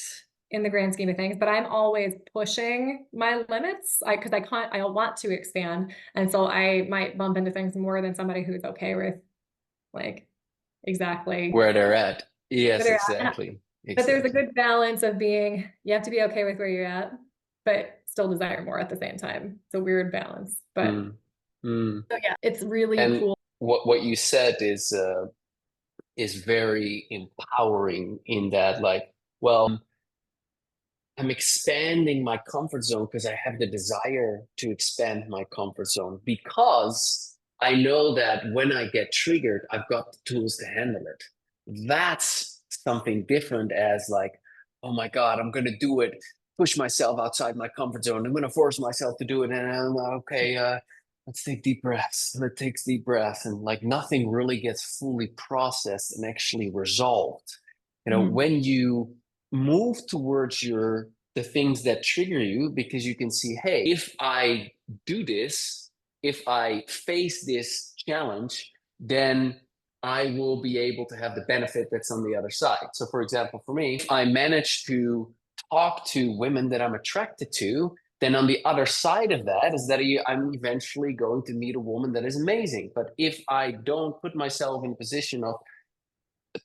[SPEAKER 2] in the grand scheme of things, but I'm always pushing my limits because I want to expand. And so I might bump into things more than somebody who's okay with like exactly
[SPEAKER 1] where they're at. Yes, exactly.
[SPEAKER 2] But there's a good balance of you have to be okay with where you're at, but still desire more at the same time. It's a weird balance, but so yeah, it's really cool.
[SPEAKER 1] What you said is very empowering in that, like, well, I'm expanding my comfort zone because I have the desire to expand my comfort zone, because I know that when I get triggered, I've got the tools to handle it. That's something different as like, oh my God, I'm going to do it, push myself outside my comfort zone. I'm going to force myself to do it. And I'm okay, let's take deep breaths. Let's take deep breaths. And like nothing really gets fully processed and actually resolved. When you move towards the things that trigger you, because you can see, hey, if I do this, if I face this challenge, then I will be able to have the benefit that's on the other side. So for example, for me, if I manage to talk to women that I'm attracted to, then on the other side of that is that I'm eventually going to meet a woman that is amazing. But if I don't put myself in a position of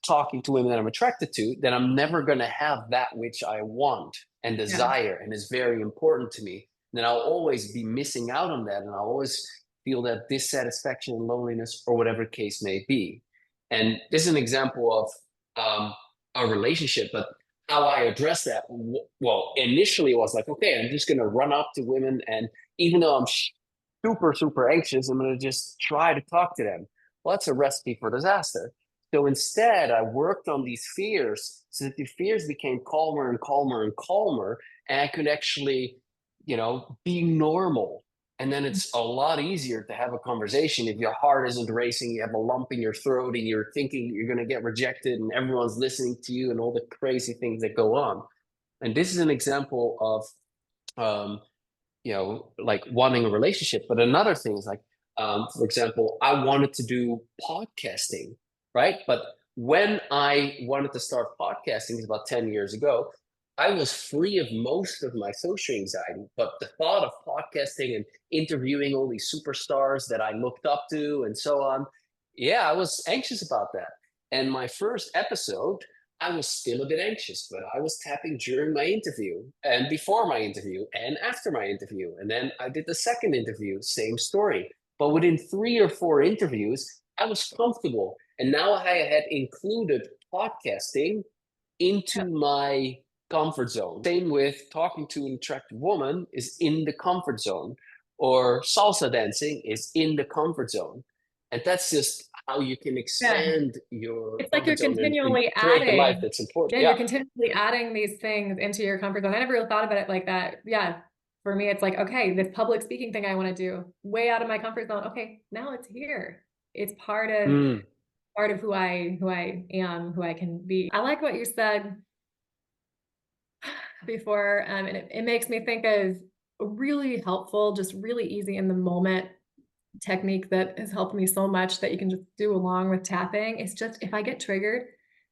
[SPEAKER 1] talking to women that I'm attracted to, then I'm never going to have that which I want and desire and is very important to me. Then I'll always be missing out on that, and I'll always feel that dissatisfaction and loneliness, or whatever case may be. And this is an example of a relationship, but how I address that. Well, initially it was like, okay, I'm just going to run up to women, and even though I'm super anxious, I'm going to just try to talk to them. Well, that's a recipe for disaster. So instead, I worked on these fears so that the fears became calmer and calmer and calmer, and I could actually, be normal. And then it's a lot easier to have a conversation if your heart isn't racing, you have a lump in your throat, and you're thinking you're going to get rejected, and everyone's listening to you, and all the crazy things that go on. And this is an example of, like wanting a relationship. But another thing is like, for example, I wanted to do podcasting, right? But when I wanted to start podcasting, it's about 10 years ago, I was free of most of my social anxiety. But the thought of podcasting and interviewing all these superstars that I looked up to and so on, yeah, I was anxious about that. And my first episode, I was still a bit anxious, but I was tapping during my interview and before my interview and after my interview. And then I did the second interview, same story. But within 3 or 4 interviews, I was comfortable. And now I had included podcasting into my comfort zone. Same with talking to an attractive woman is in the comfort zone, or salsa dancing is in the comfort zone. And that's just how you can expand your
[SPEAKER 2] it's like you're continually
[SPEAKER 1] create
[SPEAKER 2] adding
[SPEAKER 1] the life that's important.
[SPEAKER 2] you're continually adding these things into your comfort zone. I never really thought about it like that. For me, it's like, okay, this public speaking thing I want to do, way out of my comfort zone. Okay, now it's here. It's part of who I am, who I can be. I like what you said before, and it makes me think of a really helpful, just really easy in the moment technique that has helped me so much that you can just do along with tapping. It's just, if I get triggered,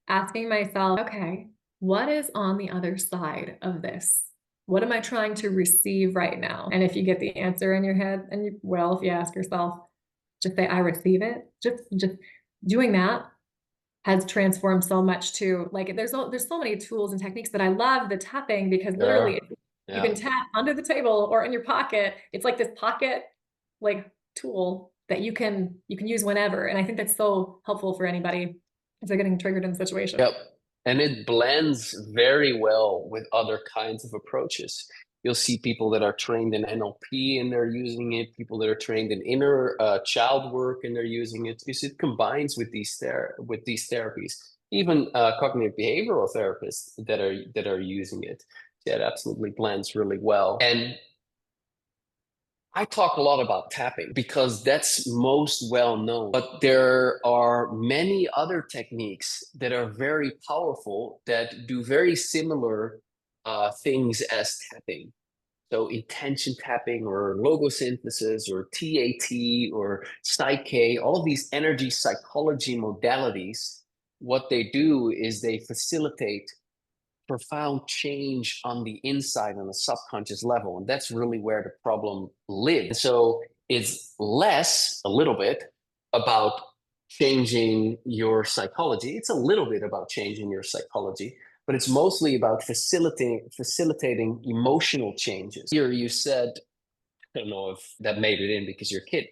[SPEAKER 2] asking myself, okay, what is on the other side of this? What am I trying to receive right now? And if you get the answer in your head, and if you ask yourself, just say, I receive it. Just doing that has transformed so much too. Like there's so many tools and techniques that I love the tapping, because literally you can tap under the table or in your pocket. It's like this pocket like tool that you can use whenever. And I think that's so helpful for anybody if they're getting triggered in a situation.
[SPEAKER 1] Yep. And it blends very well with other kinds of approaches. You'll see people that are trained in NLP and they're using it, people that are trained in inner child work and they're using it, because it combines with these therapies. Even cognitive behavioral therapists that are using it. Yeah, it absolutely blends really well. And I talk a lot about tapping because that's most well known, but there are many other techniques that are very powerful that do very similar things as tapping. So intention tapping or logosynthesis or TAT or Psyche, all of these energy psychology modalities, what they do is they facilitate profound change on the inside on a subconscious level. And that's really where the problem lives. So it's less, a little bit, about changing your psychology. It's a little bit about changing your psychology, but it's mostly about facilitating emotional changes. Here you said, I don't know if that made it in because your kid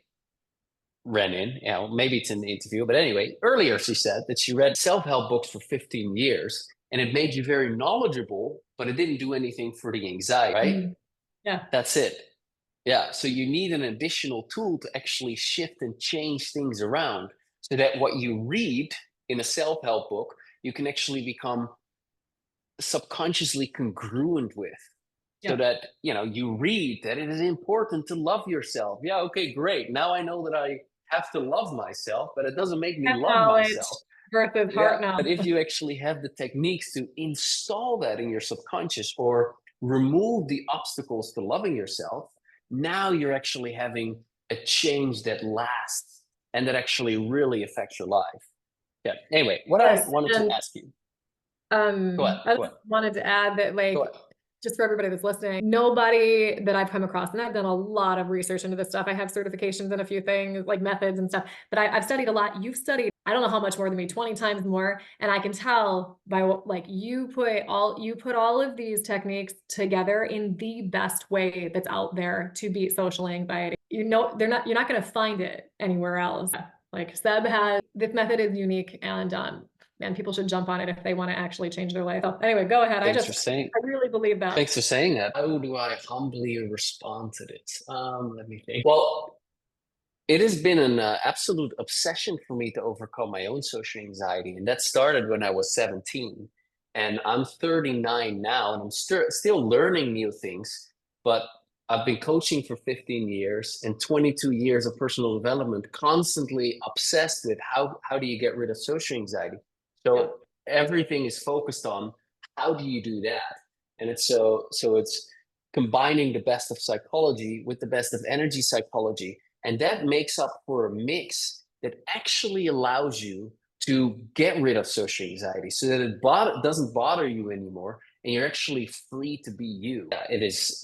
[SPEAKER 1] ran in, maybe it's in the interview, but anyway, earlier she said that she read self-help books for 15 years and it made you very knowledgeable, but it didn't do anything for the anxiety, right?
[SPEAKER 2] Yeah.
[SPEAKER 1] That's it. Yeah. So you need an additional tool to actually shift and change things around so that what you read in a self-help book, you can actually become subconsciously congruent with. So that, you read that it is important to love yourself. Yeah, okay, great. Now I know that I have to love myself, but it doesn't make me love myself.
[SPEAKER 2] Versus heart knowledge.
[SPEAKER 1] But if you actually have the techniques to install that in your subconscious or remove the obstacles to loving yourself, now you're actually having a change that lasts and that actually really affects your life. Yeah. Anyway, what
[SPEAKER 2] Yes,
[SPEAKER 1] I wanted to
[SPEAKER 2] and
[SPEAKER 1] ask you. Go ahead.
[SPEAKER 2] I
[SPEAKER 1] Go
[SPEAKER 2] just
[SPEAKER 1] ahead.
[SPEAKER 2] wanted to add that, like,
[SPEAKER 1] Go ahead.
[SPEAKER 2] just for everybody that's listening, nobody that I've come across, and I've done a lot of research into this stuff. I have certifications in a few things, like methods and stuff, but I've studied a lot. You've studied, I don't know how much more than me, 20 times more. And I can tell by what, like, you put all of these techniques together in the best way that's out there to beat social anxiety. You know, you're not going to find it anywhere else. Like Seb has, this method is unique, and people should jump on it if they want to actually change their life. So anyway, go ahead.
[SPEAKER 1] Thanks for saying.
[SPEAKER 2] I really believe that.
[SPEAKER 1] Thanks for saying that. How do I humbly respond to this? Let me think. Well, it has been an absolute obsession for me to overcome my own social anxiety, and that started when I was 17. And I'm 39 now, and I'm still learning new things. But I've been coaching for 15 years and 22 years of personal development, constantly obsessed with how do you get rid of social anxiety. So everything is focused on how do you do that, and it's combining the best of psychology with the best of energy psychology, and that makes up for a mix that actually allows you to get rid of social anxiety, so that it doesn't bother you anymore, and you're actually free to be you. It is.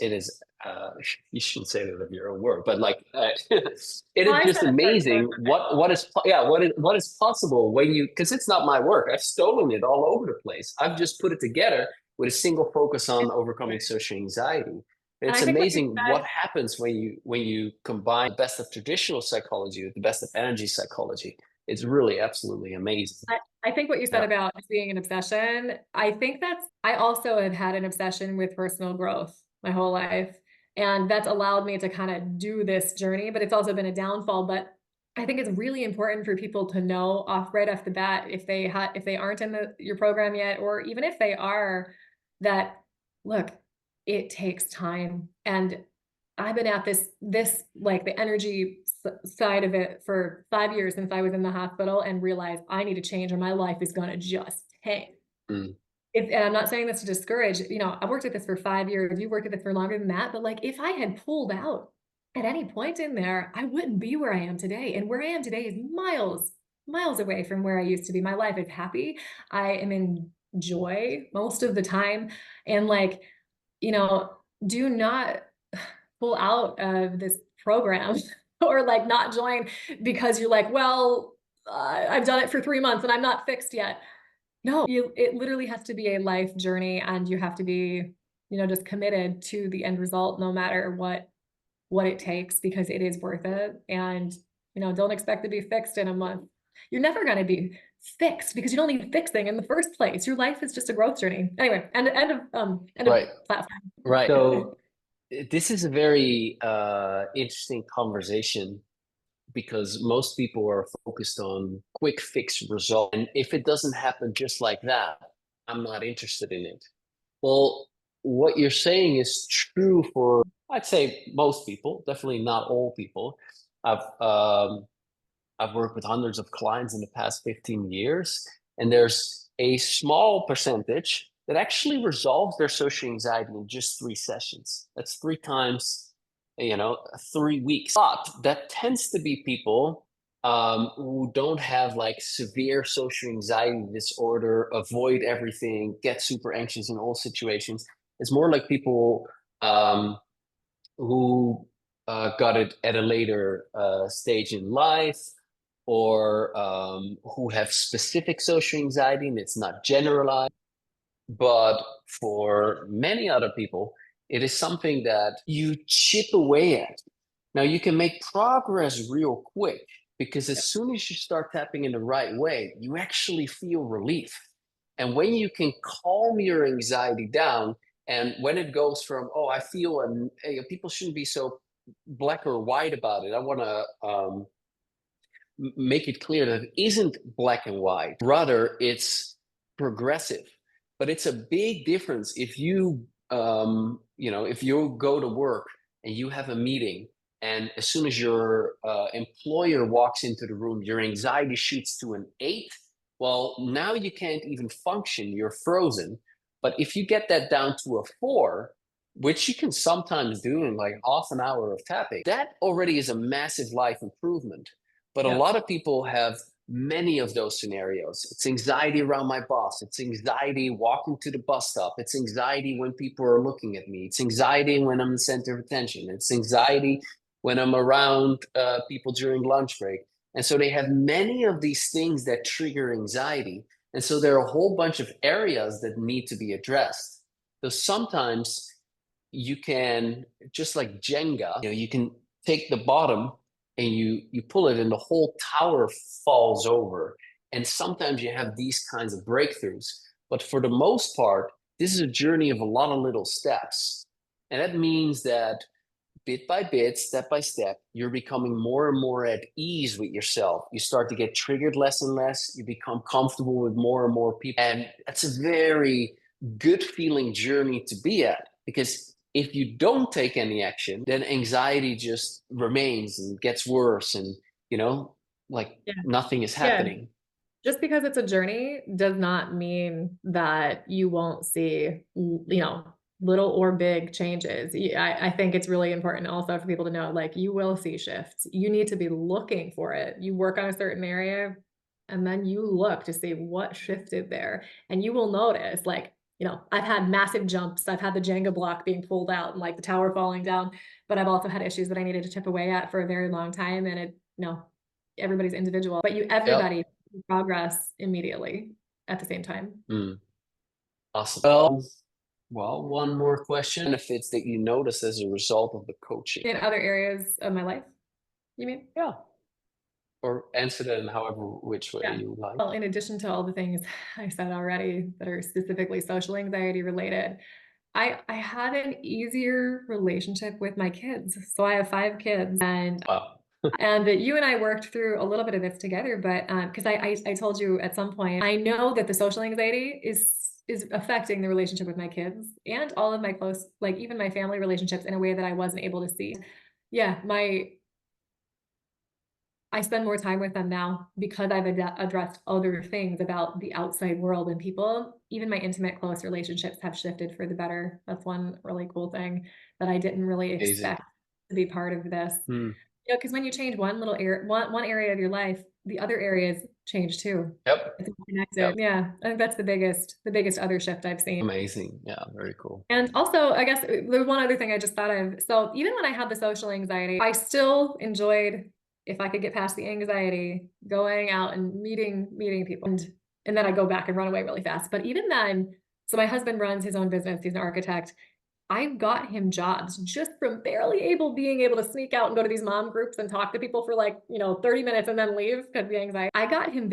[SPEAKER 1] You shouldn't say that of your own word, but like it is just amazing what is possible when you, because it's not my work. I've stolen it all over the place. I've just put it together with a single focus on overcoming social anxiety. It's amazing what happens when you combine the best of traditional psychology with the best of energy psychology. It's really absolutely amazing.
[SPEAKER 2] I think what you said about being an obsession, I also have had an obsession with personal growth my whole life. And that's allowed me to kind of do this journey, but it's also been a downfall. But I think it's really important for people to know right off the bat, if they aren't in your program yet, or even if they are, that look, it takes time. And I've been at this like the energy side of it for 5 years since I was in the hospital, and realized I need to change or my life is going to just tank. And I'm not saying this to discourage, I've worked at this for 5 years. You worked at this for longer than that. But like, if I had pulled out at any point in there, I wouldn't be where I am today. And where I am today is miles away from where I used to be. My life is happy. I am in joy most of the time. And like, do not pull out of this program or like not join because you're like, well, I've done it for 3 months and I'm not fixed yet. No, it literally has to be a life journey, and you have to be, just committed to the end result, no matter what it takes, because it is worth it. And, don't expect to be fixed in a month. You're never going to be fixed because you don't need fixing in the first place. Your life is just a growth journey. Anyway, end of platform.
[SPEAKER 1] Right. So this is a very interesting conversation, because most people are focused on quick fix result. And if it doesn't happen just like that, I'm not interested in it. Well, what you're saying is true for, I'd say, most people, definitely not all people. I've worked with hundreds of clients in the past 15 years, and there's a small percentage that actually resolves their social anxiety in just 3 sessions. That's 3 times 3 weeks. But that tends to be people who don't have like severe social anxiety disorder, avoid everything, get super anxious in all situations. It's more like people who got it at a later stage in life, or who have specific social anxiety and it's not generalized. But for many other people, it is something that you chip away at. Now, you can make progress real quick, because as soon as you start tapping in the right way, you actually feel relief. And when you can calm your anxiety down, and when it goes from, oh, I feel, and people shouldn't be so black or white about it. I want to make it clear that it isn't black and white. Rather, it's progressive. But it's a big difference if you if you go to work and you have a meeting, and as soon as your employer walks into the room, your anxiety shoots to an 8. Well, now you can't even function. You're frozen. But if you get that down to a 4, which you can sometimes do in like half an hour of tapping, that already is a massive life improvement. But a lot of people have many of those scenarios. It's anxiety around my boss. It's anxiety walking to the bus stop. It's anxiety when people are looking at me. It's anxiety when I'm the center of attention. It's anxiety when I'm around people during lunch break. And so they have many of these things that trigger anxiety. And so there are a whole bunch of areas that need to be addressed. So sometimes you can, just like Jenga, you can take the bottom and you pull it and the whole tower falls over. And sometimes you have these kinds of breakthroughs. But for the most part, this is a journey of a lot of little steps. And that means that bit by bit, step by step, you're becoming more and more at ease with yourself. You start to get triggered less and less. You become comfortable with more and more people. And that's a very good feeling journey to be at, because if you don't take any action, then anxiety just remains and gets worse, and nothing is happening.
[SPEAKER 2] Just because it's a journey does not mean that you won't see, little or big changes. I think it's really important also for people to know, like, you will see shifts. You need to be looking for it. You work on a certain area and then you look to see what shifted there, and you will notice, like, I've had massive jumps. I've had the Jenga block being pulled out and like the tower falling down, but I've also had issues that I needed to chip away at for a very long time. And everybody's individual, but everybody progress immediately at the same time.
[SPEAKER 1] Awesome. Well, one more question. Benefits that you notice as a result of the coaching
[SPEAKER 2] in other areas of my life, you mean?
[SPEAKER 1] Yeah. Or answer that in which way you like.
[SPEAKER 2] Well, in addition to all the things I said already that are specifically social anxiety related, I had an easier relationship with my kids. So I have 5 kids, and and you and I worked through a little bit of this together, but because I told you at some point, I know that the social anxiety is affecting the relationship with my kids and all of my close, like even my family relationships, in a way that I wasn't able to see. Yeah, I spend more time with them now because I've addressed other things about the outside world and people. Even my intimate, close relationships have shifted for the better. That's one really cool thing that I didn't really expect to be part of this. Because when you change one little one area of your life, the other areas change too. It's connected. Yeah, I think that's the biggest other shift I've seen.
[SPEAKER 1] Amazing. Yeah, very cool.
[SPEAKER 2] And also, I guess there's one other thing I just thought of. So even when I had the social anxiety, I still enjoyed, if I could get past the anxiety, going out and meeting people. And then I go back and run away really fast. But even then, so my husband runs his own business. He's an architect. I got him jobs just from being able to sneak out and go to these mom groups and talk to people for 30 minutes and then leave because of the anxiety. I got him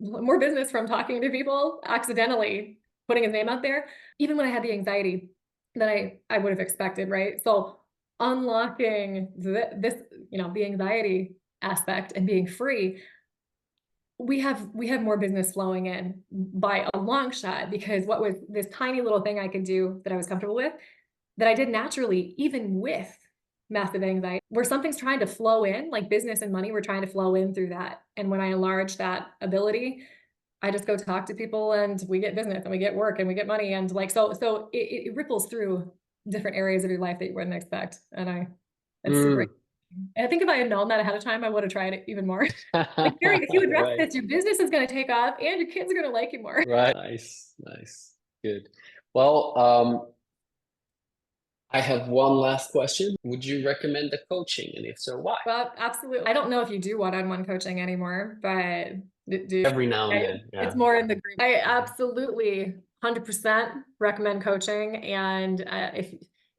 [SPEAKER 2] more business from talking to people, accidentally putting his name out there, even when I had the anxiety that I would have expected, right? So unlocking this, the anxiety aspect and being free, we have more business flowing in by a long shot, because what was this tiny little thing I could do that I was comfortable with, that I did naturally, even with massive anxiety, where something's trying to flow in, like business and money were trying to flow in through that. And when I enlarge that ability, I just go talk to people and we get business and we get work and we get money. And so it ripples through different areas of your life that you wouldn't expect. And it's super. And I think if I had known that ahead of time, I would have tried it even more. Like, Mary, if you address this, your business is going to take off and your kids are going to like you more.
[SPEAKER 1] Right. Nice. Good. Well, I have one last question. Would you recommend the coaching? And if so, why?
[SPEAKER 2] Well, absolutely. I don't know if you do one-on-one coaching anymore, but
[SPEAKER 1] every now and then.
[SPEAKER 2] It's more in the group. I absolutely 100% recommend coaching. And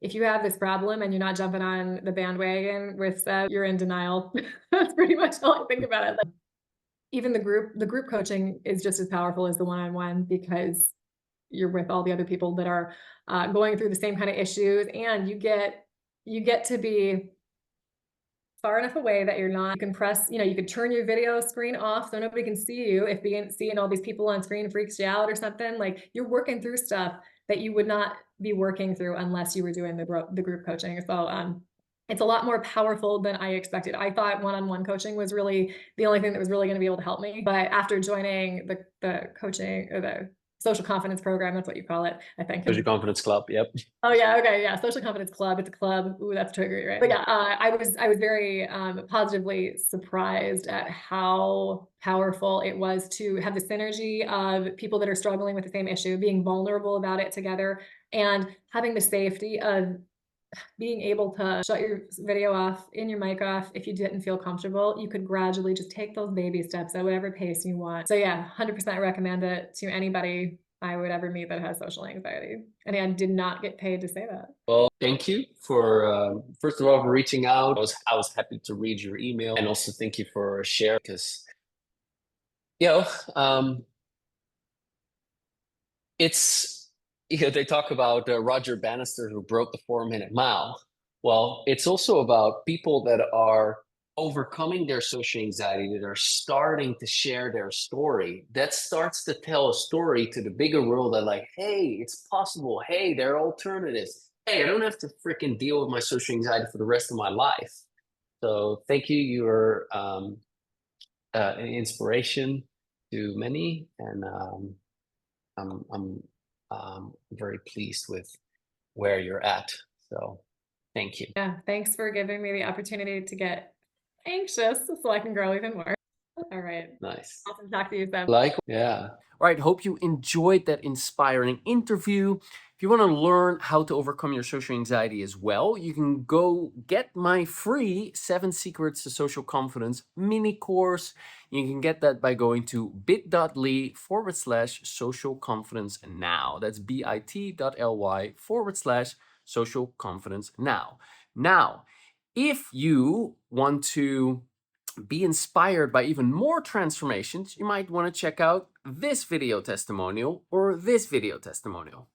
[SPEAKER 2] if you have this problem and you're not jumping on the bandwagon with you're in denial. That's pretty much all I think about it. Like, even the group coaching is just as powerful as the one-on-one, because you're with all the other people that are going through the same kind of issues, and you get to be far enough away that you're not, you can press, you could turn your video screen off so nobody can see you if seeing all these people on screen freaks you out or something. Like, you're working through stuff that you would not be working through unless you were doing the group coaching. So it's a lot more powerful than I expected. I thought one-on-one coaching was really the only thing that was really going to be able to help me. But after joining the coaching or social confidence program. That's what you call it, I think.
[SPEAKER 1] Social Confidence Club. Yep.
[SPEAKER 2] Oh yeah, okay, yeah. Social confidence club. It's a club. Ooh, that's triggery, right? But yeah, I was very positively surprised at how powerful it was to have the synergy of people that are struggling with the same issue, being vulnerable about it together, and having the safety of being able to shut your video off, in your mic off. If you didn't feel comfortable, you could gradually just take those baby steps at whatever pace you want. So yeah, 100% recommend it to anybody I would ever meet that has social anxiety. And I did not get paid to say that.
[SPEAKER 1] Well, thank you for first of all for reaching out. I was happy to read your email, and also thank you for sharing, because it's they talk about Roger Bannister who broke the 4-minute mile. Well, it's also about people that are overcoming their social anxiety, that are starting to share their story, that starts to tell a story to the bigger world that, like, hey, it's possible. Hey, there are alternatives. Hey, I don't have to freaking deal with my social anxiety for the rest of my life. So thank you. You're an inspiration to many, and I'm very pleased with where you're at. So thank you.
[SPEAKER 2] Yeah, thanks for giving me the opportunity to get anxious so I can grow even more. All right.
[SPEAKER 1] Nice.
[SPEAKER 2] Awesome. Talk to you, Seb.
[SPEAKER 1] Yeah.
[SPEAKER 3] All right, hope you enjoyed that inspiring interview. If you want to learn how to overcome your social anxiety as well, you can go get my free 7 Secrets to Social Confidence mini course. You can get that by going to bit.ly/social confidence now. That's bit.ly/social confidence now. Now, if you want to be inspired by even more transformations, you might want to check out this video testimonial or this video testimonial.